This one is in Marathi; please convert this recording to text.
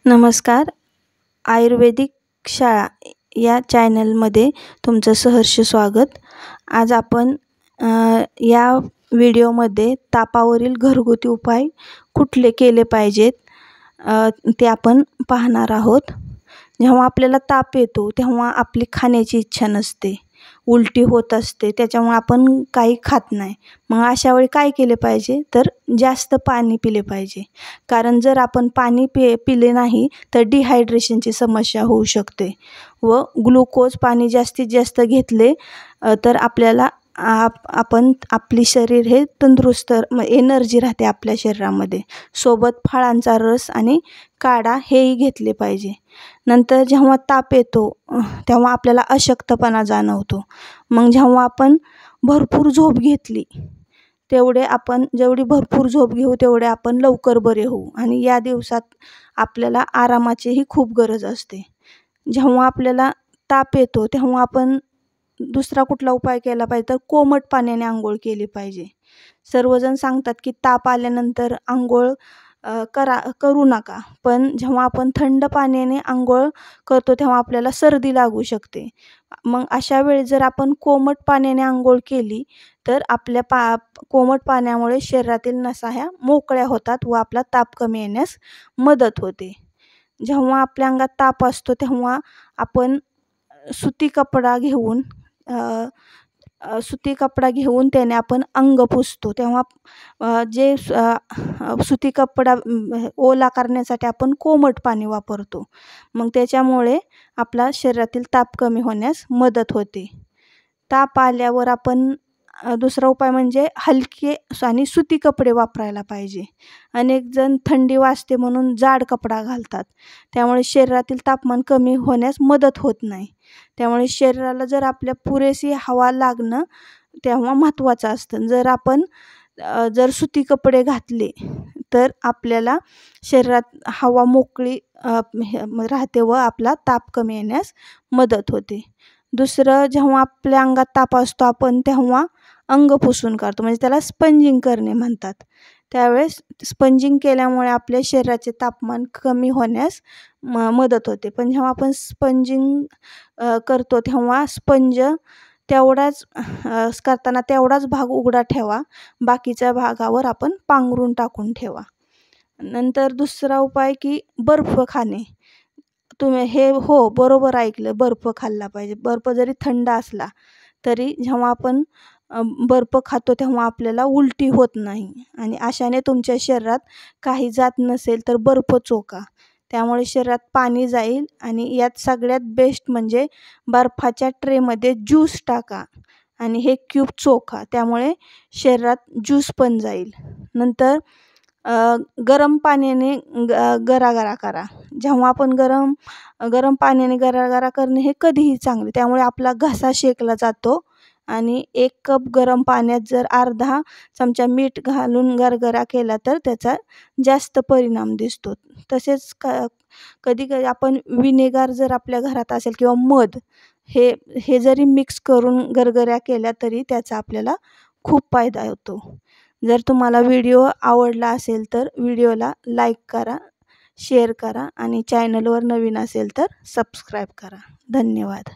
नमस्कार. आयुर्वेदिक शाळा या चॅनलमध्ये तुमचं सहर्ष स्वागत. आज आपण या व्हिडिओमध्ये तापावरील घरगुती उपाय कुठले केले पाहिजेत ते आपण पाहणार आहोत. जेव्हा आपल्याला ताप येतो तेव्हा आपली खाण्याची इच्छा नसते, उलटी होत असते, त्याच्यामुळे आपण काही खात नाही. मग अशा वेळी काय केले पाहिजे तर जास्त पाणी पिले पाहिजे. कारण जर आपण पाणी पिले नाही तर डिहायड्रेशनची समस्या होऊ शकते व ग्लुकोज पाणी जास्तीत जास्त घेतले तर आपल्याला आपली शरीर हे तंदुरुस्त एनर्जी राहते आपल्या शरीरामध्ये. सोबत फळांचा रस आणि काढा हेही घेतले पाहिजे. नंतर जेव्हा ताप येतो तेव्हा आपल्याला अशक्तपणा जाणवतो. मग जेव्हा आपण भरपूर झोप घेतली जेवढी भरपूर झोप घेऊ तेवढे आपण लवकर बरे होऊ आणि या दिवसात आपल्याला आरामाचीही खूप गरज असते. जेव्हा आपल्याला ताप येतो तेव्हा आपण दुसरा कुठला उपाय केला पाहिजे तर कोमट पाण्याने आंघोळ केली पाहिजे. सर्वजण सांगतात की ताप आल्यानंतर आंघोळ करू नका, पण जेव्हा आपण थंड पाण्याने आंघोळ करतो तेव्हा आपल्याला सर्दी लागू शकते. मग अशा वेळी जर आपण कोमट पाण्याने आंघोळ केली तर आपल्या कोमट पाण्यामुळे शरीरातील नसा ह्या मोकळ्या होतात व आपला ताप कमी येण्यास मदत होते. जेव्हा आपल्या अंगात ताप असतो तेव्हा आपण सुती कपडा घेऊन त्याने आपण अंग पुसतो. तेव्हा सुती कपडा ओला करण्यासाठी आपण कोमट पाणी वापरतो. मग त्याच्यामुळे आपला शरीरातील ताप कमी होण्यास मदत होते. ताप आल्यावर आपण दुसरा उपाय म्हणजे हलके आणि सुती कपडे वापरायला पाहिजे. अनेक जण थंडी वाजते म्हणून जाड कपडा घालतात, त्यामुळे शरीरातील तापमान कमी होण्यास मदत होत नाही. त्यामुळे शरीराला जर आपल्या पुरेशी हवा लागणं तेव्हा महत्त्वाचं असतं. जर सुती कपडे घातले तर आपल्याला शरीरात हवा मोकळी राहते व आपला ताप कमी येण्यास मदत होते. दुसरं, जेव्हा आपल्या अंगात ताप असतो आपण तेव्हा अंग पुसून काढतो, म्हणजे त्याला स्पंजिंग करणे म्हणतात. त्यावेळेस स्पंजिंग केल्यामुळे आपल्या शरीराचे तापमान कमी होण्यास मदत होते. पण जेव्हा आपण स्पंजिंग करतो तेव्हा स्पंज करताना तेवढाच भाग उघडा ठेवा, बाकीच्या भागावर आपण पांघरून टाकून ठेवा. नंतर दुसरा उपाय की बर्फ खाणे. तुम्ही बरोबर ऐकलं, बर्फ खाल्ला पाहिजे. बर्फ जरी थंड असला तरी जेव्हा आपण बर्फ खातो तेव्हा आपल्याला उलटी होत नाही आणि अशाने तुमच्या शरीरात काही जात नसेल तर बर्फ चोखा, त्यामुळे शरीरात पाणी जाईल. आणि यात सगळ्यात बेस्ट म्हणजे बर्फाच्या ट्रेमध्ये ज्यूस टाका आणि हे क्यूब चोखा, त्यामुळे शरीरात ज्यूस पण जाईल. नंतर गरम पाण्याने गरागरा करा. जेव्हा आपण गरम पाण्याने गरागरा करणे हे कधीही चांगले, त्यामुळे आपला घसा शेकला जातो. आणि 1 कप गरम पाण्यात जर अर्धा चमचा मीठ घालून गरगरा केला तर त्याचा जास्त परिणाम दिसतो. तसेच कधी आपण विनेगर जर आपल्या घरात असेल किंवा मध हे जरी मिक्स करून गरगऱ्या केल्या तरी त्याचा आपल्याला खूप फायदा होतो. जर तुम्हाला व्हिडिओ आवडला असेल तर व्हिडिओला लाईक करा, शेअर करा आणि चॅनलवर नवीन असेल तर सबस्क्राईब करा. धन्यवाद.